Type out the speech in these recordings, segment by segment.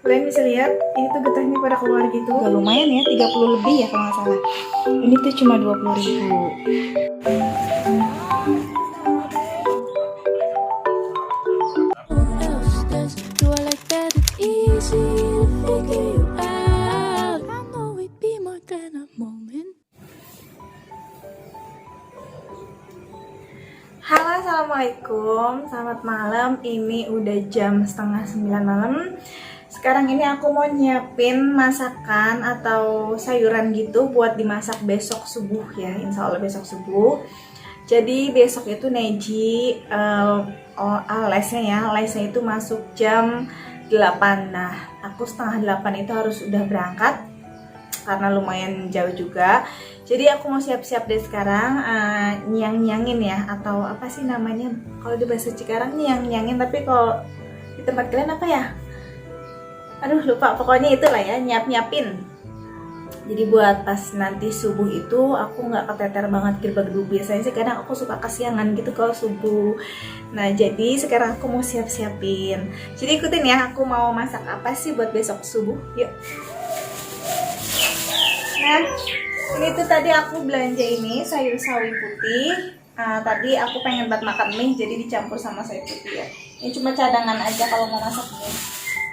Kalian bisa lihat, ini tuh getahnya pada keluar gitu. Gak lumayan ya, 30 lebih ya kalau nggak salah. Ini tuh cuma 20.000. Halo, assalamualaikum, selamat malam. Ini udah jam setengah 9 malam. Sekarang ini aku mau nyiapin masakan atau sayuran gitu buat dimasak besok subuh ya, insya Allah besok subuh. Jadi besok itu Neji lesnya itu masuk jam 8. Nah, aku setengah 8 itu harus udah berangkat karena lumayan jauh juga. Jadi aku mau siap-siap deh sekarang, nyang-nyangin ya, atau apa sih namanya kalau di bahasa Cikarang, nyang-nyangin, tapi kalau di tempat kalian apa ya? Aduh lupa, pokoknya itulah ya, nyiap-nyiapin. Jadi buat pas nanti subuh itu aku nggak keteter banget gerbag-gerbug. Biasanya sih kadang aku suka kesiangan gitu kalau subuh. Nah jadi sekarang aku mau siap-siapin. Jadi ikutin ya, aku mau masak apa sih buat besok subuh. Yuk. Nah, ini tuh tadi aku belanja ini sayur sawi putih. Tadi aku pengen buat makan mie, jadi dicampur sama sayur putih ya. Ini cuma cadangan aja kalau mau masak mie.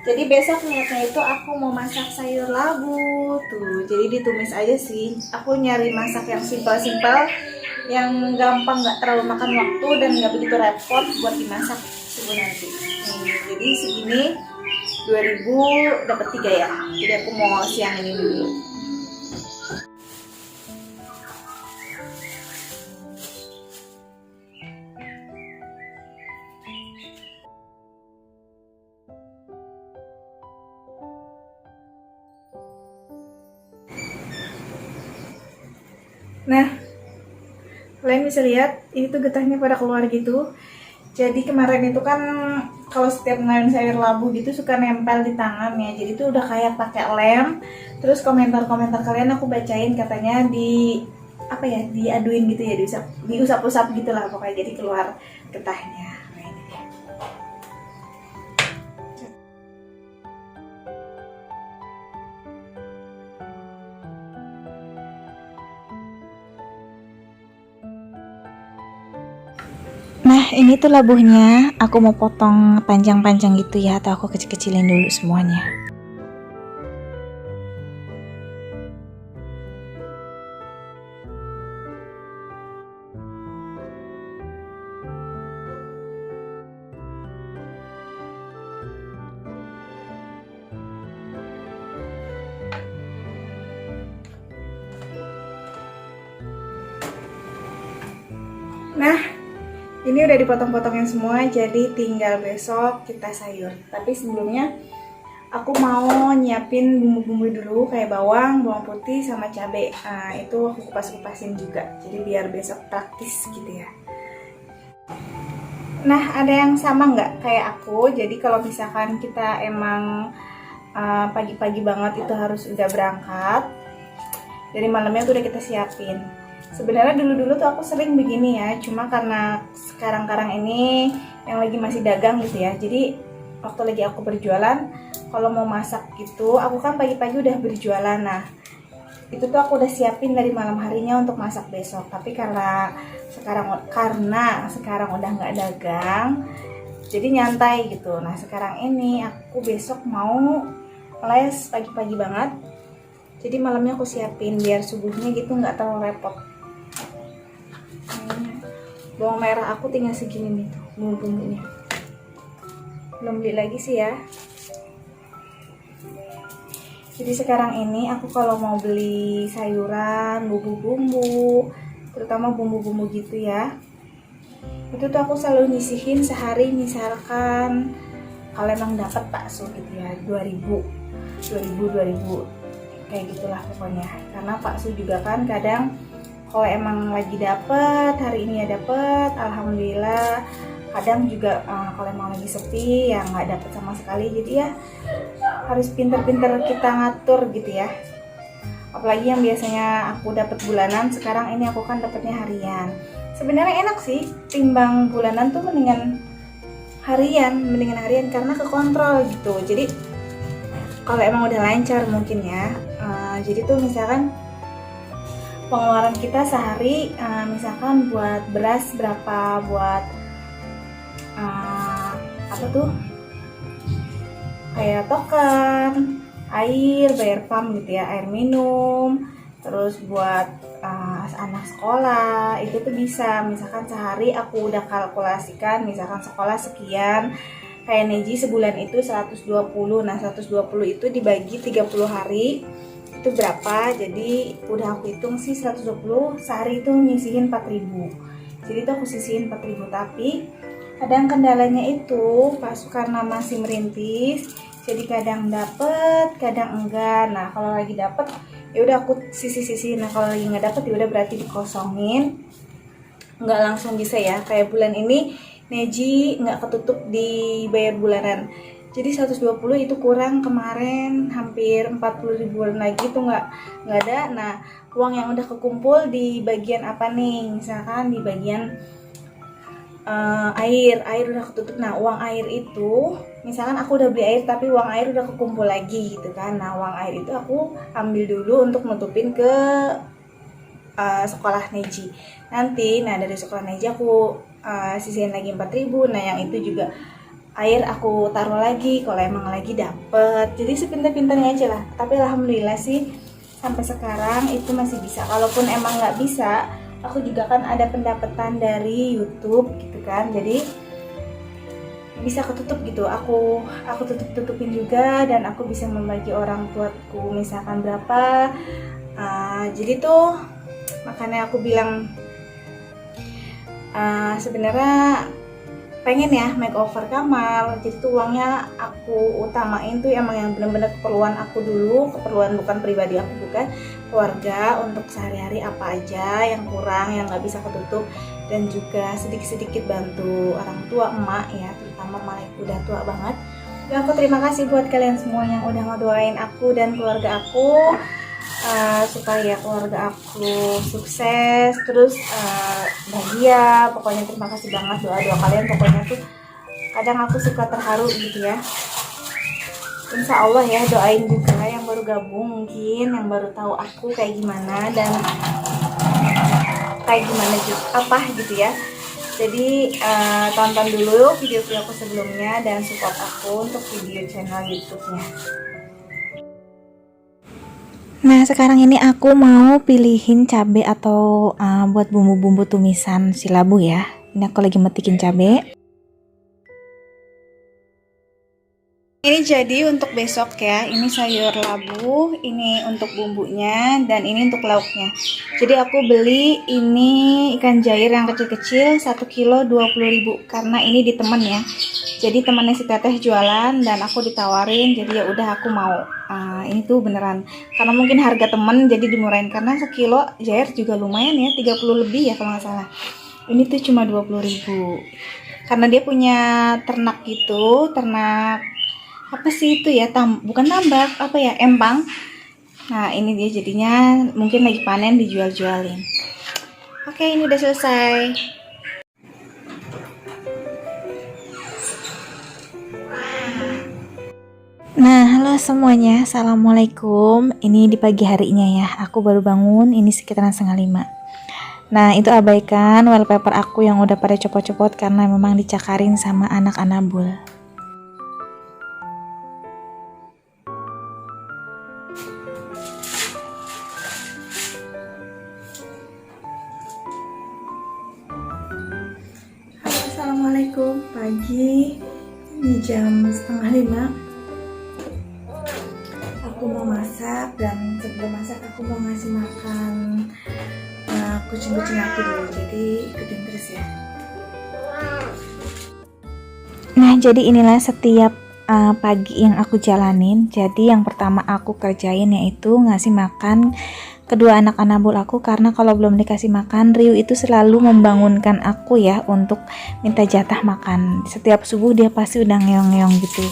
Jadi besok niatnya itu aku mau masak sayur labu tuh. Jadi ditumis aja sih. Aku nyari masak yang simpel-simpel, yang gampang, nggak terlalu makan waktu dan nggak begitu repot buat dimasak subuh nanti. Jadi segini 2000 dapat 3 ya. Jadi aku mau siang ini dulu. Nah, kalian bisa lihat ini tuh getahnya pada keluar gitu. Jadi kemarin itu kan kalau setiap ngelain sayur labu gitu suka nempel di tangan ya. Jadi itu udah kayak pakai lem. Terus komentar-komentar kalian aku bacain, katanya di apa ya, diaduin gitu ya, diusap-usap gitulah pokoknya, jadi keluar getahnya. Nah, ini dia. Nah, ini tuh labuhnya. Aku mau potong panjang-panjang gitu ya, atau aku kecil-kecilin dulu semuanya. Nah, ini udah dipotong-potongin semua, jadi tinggal besok kita sayur. Tapi sebelumnya aku mau nyiapin bumbu-bumbu dulu, kayak bawang putih sama cabai. Nah, itu aku kupas-kupasin juga, jadi biar besok praktis gitu ya. Nah, ada yang sama nggak kayak aku? Jadi kalau misalkan kita emang pagi-pagi banget itu harus udah berangkat, dari malamnya tuh udah kita siapin. Sebenarnya dulu-dulu tuh aku sering begini ya, cuma karena sekarang-karang ini yang lagi masih dagang gitu ya. Jadi waktu lagi aku berjualan, kalau mau masak gitu, aku kan pagi-pagi udah berjualan. Nah, itu tuh aku udah siapin dari malam harinya untuk masak besok. Tapi karena sekarang udah nggak dagang, jadi nyantai gitu. Nah, sekarang ini aku besok mau les pagi-pagi banget. Jadi malamnya aku siapin biar subuhnya gitu nggak terlalu repot. Bawang merah aku tinggal segini nih tuh, bumbu-bumbunya. Belum beli lagi sih ya. Jadi sekarang ini aku kalau mau beli sayuran, bumbu-bumbu, terutama bumbu-bumbu gitu ya, itu tuh aku selalu nyisihin sehari. Misalkan kalau emang dapat bakso gitu ya, 2000 kayak gitulah pokoknya. Karena bakso juga kan kadang kalau emang lagi dapet, hari ini ya dapet, alhamdulillah. Kadang juga kalau emang lagi sepi ya nggak dapet sama sekali. Jadi ya harus pinter-pinter kita ngatur gitu ya. Apalagi yang biasanya aku dapat bulanan, sekarang ini aku kan dapatnya harian. Sebenarnya enak sih, timbang bulanan tuh mendingan harian karena kekontrol gitu. Jadi kalau emang udah lancar mungkin ya. Jadi tuh misalkan pengeluaran kita sehari, misalkan buat beras berapa, buat apa tuh, kayak token, air, bayar pam gitu ya, air minum, terus buat anak sekolah itu tuh bisa. Misalkan sehari aku udah kalkulasikan, misalkan sekolah sekian, kayak Neji sebulan itu 120. Nah 120 itu dibagi 30 hari itu berapa, jadi udah aku hitung sih 120 sehari itu nyisihin 4.000. Jadi itu aku sisihin 4.000, tapi kadang kendalanya itu pas karena masih merintis, jadi kadang dapet kadang enggak. Nah kalau lagi dapet ya udah aku sisi-sisi, nah kalau lagi nggak dapet ya udah berarti dikosongin, nggak langsung bisa ya. Kayak bulan ini Neji nggak ketutup di bayar bulanan, jadi 120 itu kurang, kemarin hampir 40 ribuan lagi tuh nggak ada. Nah uang yang udah kekumpul di bagian apa nih, misalkan di bagian air udah ketutup. Nah uang air itu misalkan aku udah beli air tapi uang air udah kekumpul lagi gitu kan. Nah uang air itu aku ambil dulu untuk nutupin ke sekolah Neji nanti. Nah dari sekolah Neji aku sisihin lagi 4.000. Nah yang itu juga air aku taruh lagi kalau emang lagi dapet. Jadi sepintar-pintarnya aja lah, tapi alhamdulillah sih sampai sekarang itu masih bisa. Kalaupun emang nggak bisa, aku juga kan ada pendapatan dari YouTube gitu kan, jadi bisa ketutup gitu. Aku tutupin juga, dan aku bisa membagi orang tuaku misalkan berapa. Jadi tuh makanya aku bilang sebenarnya pengen ya makeover kamar. Jadi tuh uangnya aku utamain tuh emang yang bener-bener keperluan aku dulu, keperluan bukan pribadi aku, bukan keluarga, untuk sehari-hari apa aja yang kurang, yang nggak bisa ketutup, dan juga sedikit-sedikit bantu orang tua, emak ya, terutama emak udah tua banget. Dan aku terima kasih buat kalian semua yang udah ngedoain aku dan keluarga aku, supaya keluarga aku sukses terus, bahagia. Pokoknya terima kasih banget, doa-doa kalian pokoknya tuh kadang aku suka terharu gitu ya. Insya Allah ya, doain juga yang baru gabung, mungkin yang baru tahu aku kayak gimana dan kayak gimana gitu, apa gitu ya. Jadi tonton dulu video-video aku sebelumnya dan support aku untuk video channel YouTube-nya. Nah sekarang ini aku mau pilihin cabai atau buat bumbu-bumbu tumisan si labu ya. Ini aku lagi metikin cabai. Ini jadi untuk besok ya. Ini sayur labu, ini untuk bumbunya, dan ini untuk lauknya. Jadi aku beli ini ikan jair yang kecil-kecil 1 kilo 20.000 karena ini di temen ya. Jadi temannya si teteh jualan dan aku ditawarin, jadi ya udah aku mau. Ini tuh beneran karena mungkin harga temen jadi dimurahin, karena sekilo jair juga lumayan ya, 30 lebih ya kalau nggak salah. Ini tuh cuma 20.000 karena dia punya ternak gitu, ternak apa sih itu ya, bukan tambak, apa ya, empang. Nah ini dia jadinya mungkin lagi panen, dijual-jualin. Oke, ini udah selesai. Nah, halo semuanya, assalamualaikum. Ini di pagi harinya ya, aku baru bangun, ini sekitaran 4:30. Nah, itu abaikan wallpaper aku yang udah pada copot-copot karena memang dicakarin sama anak anabul. Assalamualaikum, pagi, ini jam 4:30. Aku mau masak, dan sebelum masak aku mau ngasih makan kucing-kucing aku dulu, jadi ikutin terus ya. Nah jadi inilah setiap pagi yang aku jalanin. Jadi yang pertama aku kerjain yaitu ngasih makan kedua anak anabul aku, karena kalau belum dikasih makan Ryu itu selalu membangunkan aku ya untuk minta jatah makan. Setiap subuh dia pasti udah ngeong-ngeong gitu.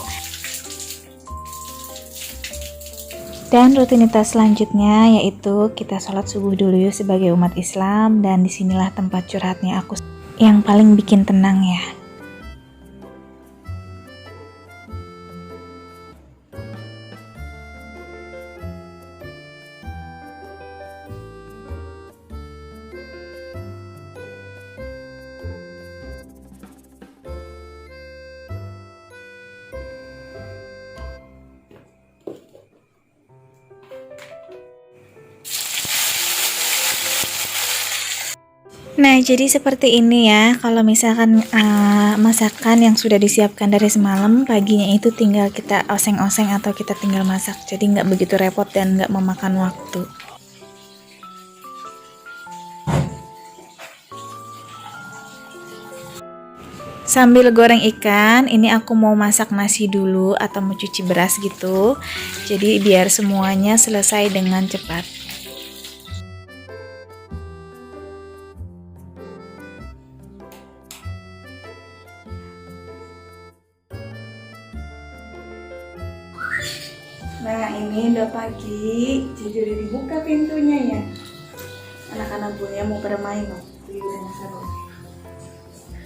Dan rutinitas selanjutnya yaitu kita sholat subuh dulu yuk sebagai umat Islam, dan disinilah tempat curhatnya aku yang paling bikin tenang ya. Nah, jadi seperti ini ya. Kalau misalkan masakan yang sudah disiapkan dari semalam, paginya itu tinggal kita oseng-oseng atau kita tinggal masak. Jadi nggak begitu repot dan nggak memakan waktu. Sambil goreng ikan, ini aku mau masak nasi dulu atau mau cuci beras gitu. Jadi biar semuanya selesai dengan cepat. Nah, ini udah pagi, jadi udah dibuka pintunya ya. Anak-anak punya mau bermain loh.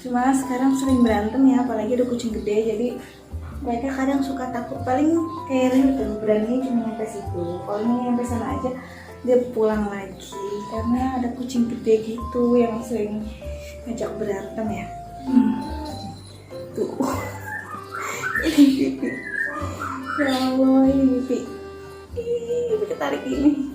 Cuma sekarang sering berantem ya, apalagi ada kucing gede, jadi mereka kadang suka takut. Paling kayak gitu, berani cuma nyampe situ. Kalau ini nyampe sana aja, dia pulang lagi. Karena ada kucing gede gitu yang sering ngajak berantem ya. Tuh. Ini pipi. Ya Allah, ini pipi. Ih, ketarik ini.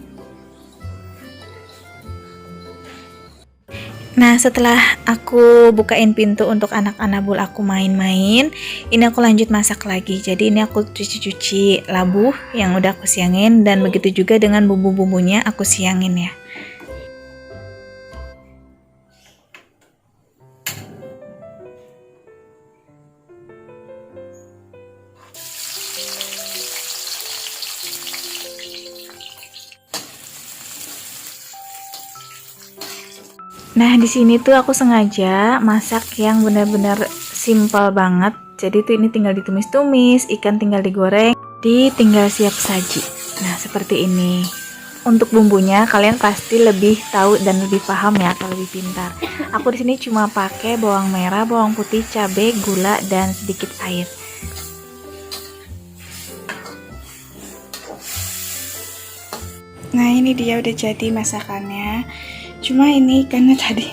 Nah, setelah aku bukain pintu untuk anak-anak bul aku main-main, ini aku lanjut masak lagi. Jadi ini aku cuci-cuci labu yang udah aku siangin, dan begitu juga dengan bumbu-bumbunya aku siangin ya. Nah, di sini tuh aku sengaja masak yang benar-benar simpel banget. Jadi tuh ini tinggal ditumis-tumis, ikan tinggal digoreng, tinggal siap saji. Nah, seperti ini. Untuk bumbunya kalian pasti lebih tahu dan lebih paham ya atau lebih pintar. Aku di sini cuma pakai bawang merah, bawang putih, cabai, gula, dan sedikit air. Nah, ini dia udah jadi masakannya. Cuma ini karena tadi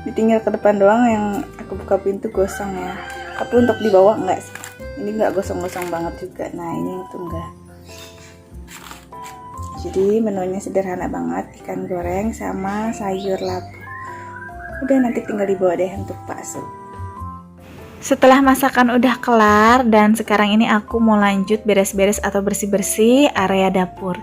ditinggal ke depan doang, yang aku buka pintu gosong ya. Tapi untuk di bawah enggak sih. Ini enggak gosong-gosong banget juga. Nah, ini itu enggak. Jadi menunya sederhana banget, ikan goreng sama sayur labu. Udah, nanti tinggal dibawa deh untuk bakso. Setelah masakan udah kelar, dan sekarang ini aku mau lanjut beres-beres atau bersih-bersih area dapur.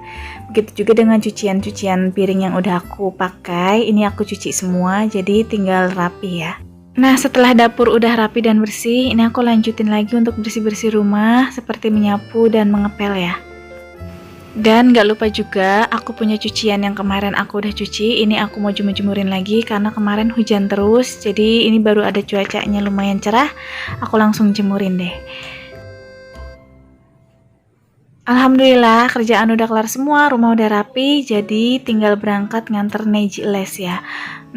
Begitu juga dengan cucian-cucian piring yang udah aku pakai. Ini aku cuci semua, jadi tinggal rapi ya. Nah, setelah dapur udah rapi dan bersih, ini aku lanjutin lagi untuk bersih-bersih rumah, seperti menyapu dan mengepel ya. Dan gak lupa juga, aku punya cucian yang kemarin aku udah cuci. Ini aku mau jemur-jemurin lagi karena kemarin hujan terus. Jadi ini baru ada cuacanya lumayan cerah, aku langsung jemurin deh. Alhamdulillah kerjaan udah kelar semua, rumah udah rapi. Jadi tinggal berangkat nganter Neji les ya.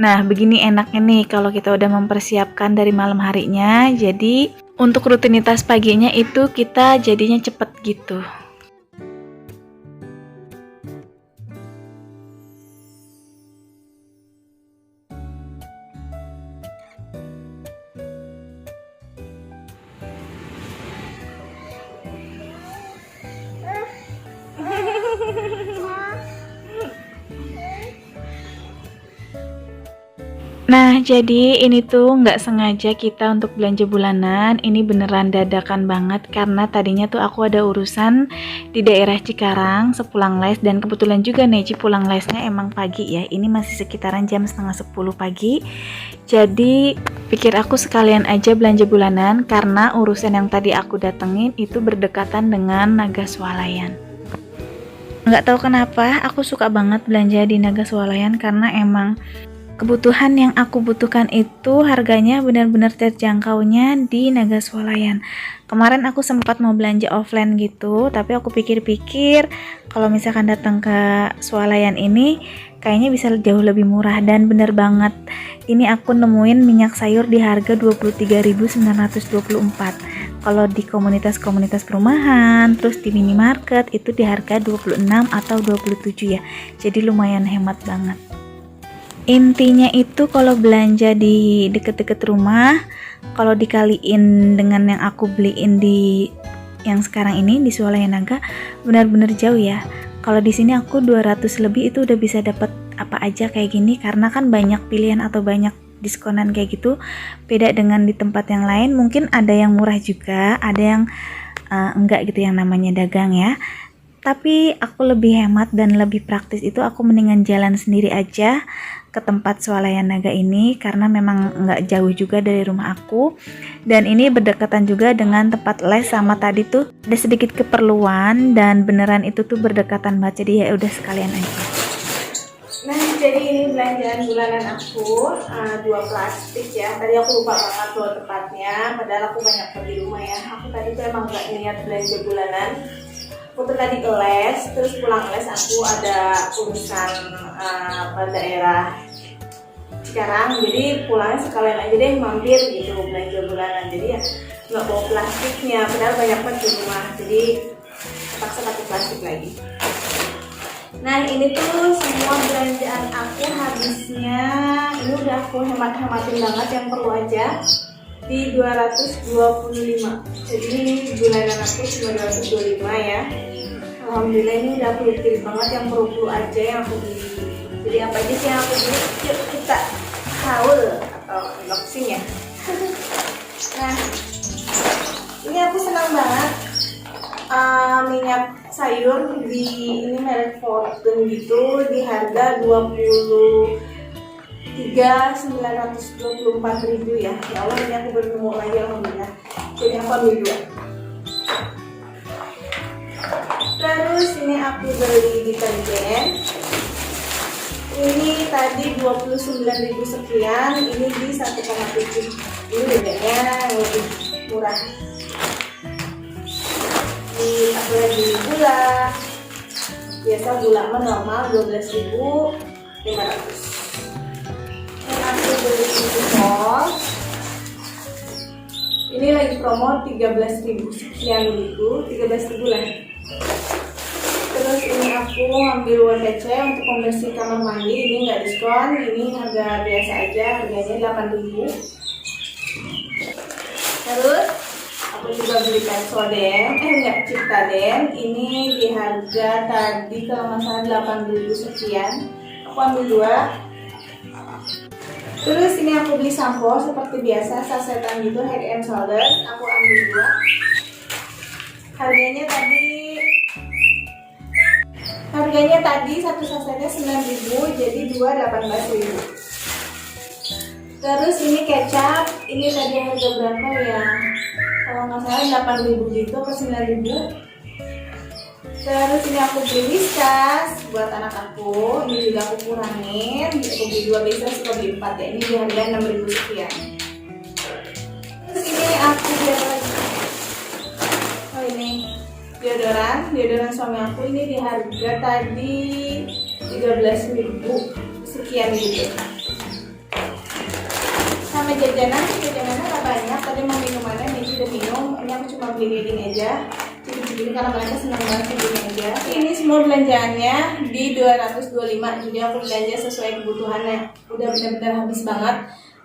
Nah, begini enaknya nih kalau kita udah mempersiapkan dari malam harinya. Jadi untuk rutinitas paginya itu kita jadinya cepet gitu. Nah, jadi ini tuh nggak sengaja kita untuk belanja bulanan. Ini beneran dadakan banget karena tadinya tuh aku ada urusan di daerah Cikarang sepulang les, dan kebetulan juga Neji pulang lesnya emang pagi ya. Ini masih sekitaran jam setengah 10 pagi. Jadi pikir aku sekalian aja belanja bulanan karena urusan yang tadi aku datengin itu berdekatan dengan Naga Swalayan. Nggak tahu kenapa aku suka banget belanja di Naga Swalayan karena emang kebutuhan yang aku butuhkan itu harganya benar-benar terjangkaunya di Naga Swalayan. Kemarin aku sempat mau belanja offline gitu, tapi aku pikir-pikir kalau misalkan datang ke Swalayan ini kayaknya bisa jauh lebih murah, dan bener banget. Ini aku nemuin minyak sayur di harga 23.924. Kalau di komunitas-komunitas perumahan, terus di minimarket itu di harga 26 atau 27 ya. Jadi lumayan hemat banget. Intinya itu kalau belanja di deket-deket rumah, kalau dikaliin dengan yang aku beliin di yang sekarang ini di Swalayan Naga, benar-benar jauh ya. Kalau di sini aku 200 lebih itu udah bisa dapat apa aja kayak gini, karena kan banyak pilihan atau banyak diskonan kayak gitu. Beda dengan di tempat yang lain, mungkin ada yang murah juga, ada yang enggak gitu yang namanya dagang ya. Tapi aku lebih hemat dan lebih praktis itu aku mendingan jalan sendiri aja ke tempat swalayan naga ini, karena memang nggak jauh juga dari rumah aku, dan ini berdekatan juga dengan tempat les. Sama tadi tuh ada sedikit keperluan dan beneran itu tuh berdekatan banget, jadi ya udah sekalian aja. Nah, jadi ini belanjaan bulanan aku, 2 plastik ya. Tadi aku lupa banget loh tepatnya, padahal aku banyak di rumah ya. Aku tadi tuh emang nggak niat belanja bulanan. Aku tuh tadi ke les, terus pulang les aku ada urusan ke daerah Cikarang, jadi pulangnya sekalian aja deh mampir gitu belanja bulanan. Jadi ya nggak bawa plastiknya, padahal banyak banget di rumah, jadi terpaksa pakai plastik lagi. Nah, ini tuh semua belanjaan aku habisnya, ini udah aku hemat-hematin banget, yang perlu aja di 225. Jadi bulanan aku cuma 225 ya. Alhamdulillah ini udah aku pilih banget, yang perlu aja yang aku beli. Jadi apa aja sih yang aku beli? Yuk kita haul atau unboxing ya. Nah, ini aku senang banget, minyak sayur di ini merek Fortune gitu, di harga 23.924.000 ya. Ya Allah, ini aku baru nemu lagi, alhamdulillah. Jadi aku ambil 2. Terus ini aku beli deterjen. Ini tadi 29.000 sekian, ini di 1,7. Ini bedanya lebih murah. Aku lagi gula. Biasa gula normal 12.500. Dan aku beli kol. Ini lagi promo 13.000 sekian gitu, 13.000 lah. Terus ini aku ngambil WTC untuk pembersih kamar mandi, ini nggak diskon, ini harga biasa aja, harganya 8.000. Terus aku juga beli Pepsodent, Ciptaden, ini di harga tadi kalau nggak salah 8.000 sekian, aku ambil 2. Terus ini aku beli sampo seperti biasa, sasetan gitu, Head and Shoulders, aku ambil 2. Harganya tadi satu sasetnya 9.000, jadi 2 18.000. Terus ini kecap, ini tadi harga berapa ya? Kalau nggak salah 8.000 gitu atau 9.000. Terus ini aku beli Whiskas buat anak aku, ini juga aku kurangin, aku beli 2, biasanya suka beli 4 ya, ini di harga 6.000 sekian. Terus ini aku beli apa lagi? Oh ini deodoran suami aku, ini di harga tadi 13.000 sekian gitu. Sama jajanan nggak banyak, tadi mau minumannya Meiji udah minum, ini aku cuma beli gini aja, cicip-cicipin karena mereka senang banget gini aja. Ini semua belanjaannya di 225, jadi aku belanja sesuai kebutuhannya, udah benar-benar habis banget.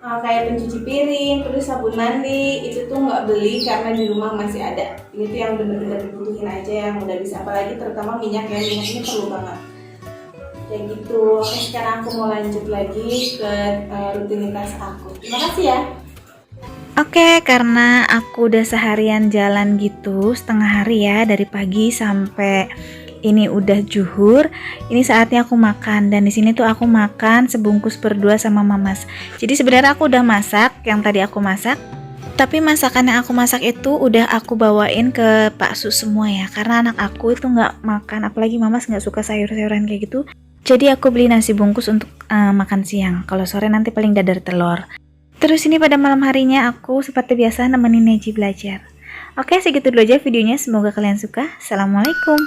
Kayak pencuci piring, terus sabun mandi, itu tuh nggak beli karena di rumah masih ada. Ini tuh yang benar-benar dibutuhin aja, yang udah bisa, apalagi terutama minyak ya, minyak ini perlu banget. Kayak gitu. Oke, sekarang aku mau lanjut lagi ke rutinitas aku. Terima kasih ya. Oke, karena aku udah seharian jalan gitu, setengah hari ya, dari pagi sampai ini udah zuhur. Ini saatnya aku makan, dan di sini tuh aku makan sebungkus berdua sama Mamas. Jadi sebenarnya aku udah masak yang tadi aku masak, tapi masakan yang aku masak itu udah aku bawain ke Pak Su semua ya, karena anak aku itu nggak makan, apalagi Mamas nggak suka sayur-sayuran kayak gitu. Jadi aku beli nasi bungkus untuk makan siang. Kalau sore nanti paling dadar telur. Terus ini pada malam harinya aku seperti biasa nemenin Neji belajar. Oke, segitu dulu aja videonya. Semoga kalian suka. Assalamualaikum.